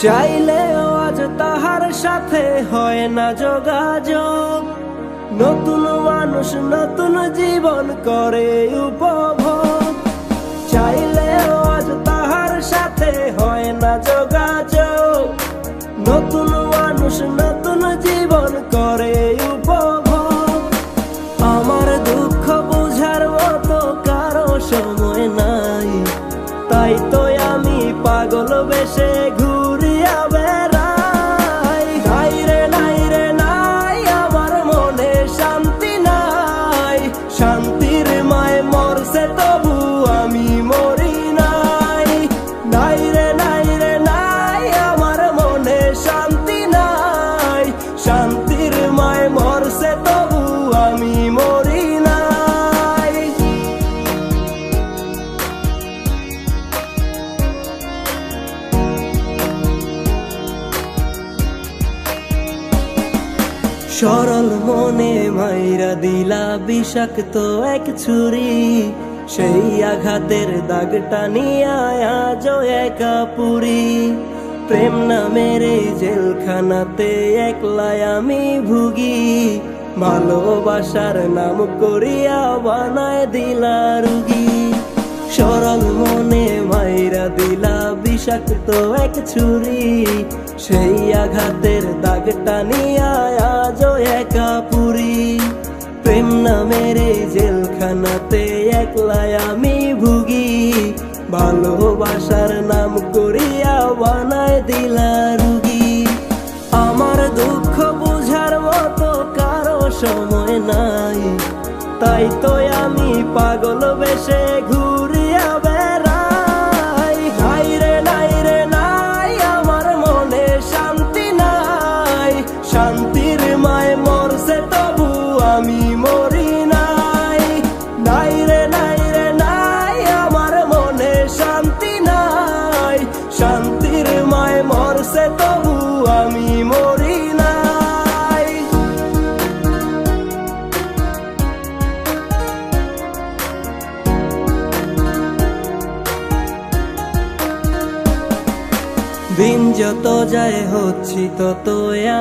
চাইলেও আজ তাহার সাথে হয় না যোগাযোগ। নতুন মানুষ নতুন জীবন করে উপভোগ। চাইলেও আজ তাহার সাথে হয় না যোগাযোগ। নতুন মানুষ নতুন জীবন করে উপভোগ। আমার দুঃখ বুঝার মতো কারো সময় নাই, তাই তো আমি পাগল বেশে ঘুরিয়া বেড়াই। নাই রে নাই রে নাই, আমার মনে শান্তি নাই। শান্তির মায় মরছে তবু আমি মরি নাই। নাই রে নাই রে নাই, আমার মনে শান্তি নাই। শান্তির মায় মরছে তবু আমি মরি নাই। সরল মনে মাইরা দিলা বিষাক্ত এক ছুরি। সেই আঘাতের দাগটা নিয়ে আজও একা পুরি। প্রেম নামের এই জেলখানাতে একলাই আমি ভুগি। ভালোবাসার নাম করিয়া বানায় দিলা রুগী। সরল মনে মাইরা দিলা বিষাক্ত এক ছুরি। সেই আঘাতের দাগটা নিয়ে আজও একা পুরি। প্রেম নামের এই জেলখানাতে একলাই আমি ভুগি। ভালোবাসার নাম করিয়া বানায় দিলা রুগী। আমার দুঃখ বুঝার মতো কারো সময় নাই, তাই তো আমি পাগল বেশে ঘুরিয়া বেড়াই। নাই রে নাই রে নাই, আমার মনে শান্তি নাই। শান্তির মায় মরছে তবু আমি মরি নাই। নাই রে নাই রে নাই, আমার মনে শান্তি নাই। শান্তির মায় মরছে তবু আমি মরি নাই। দিন যত যায় হচ্ছি তত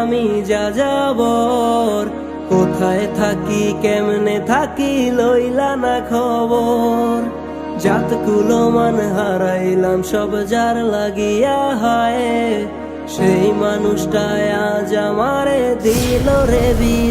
আমি যা যাবর। কোথায় থাকি কেমনে থাকি লইলা না খবর। জাতকুলো মান হারাইলাম সব যার লাগিয়া হয়। সেই মানুষটায় আজ আমারে দিল রে বিয়ে।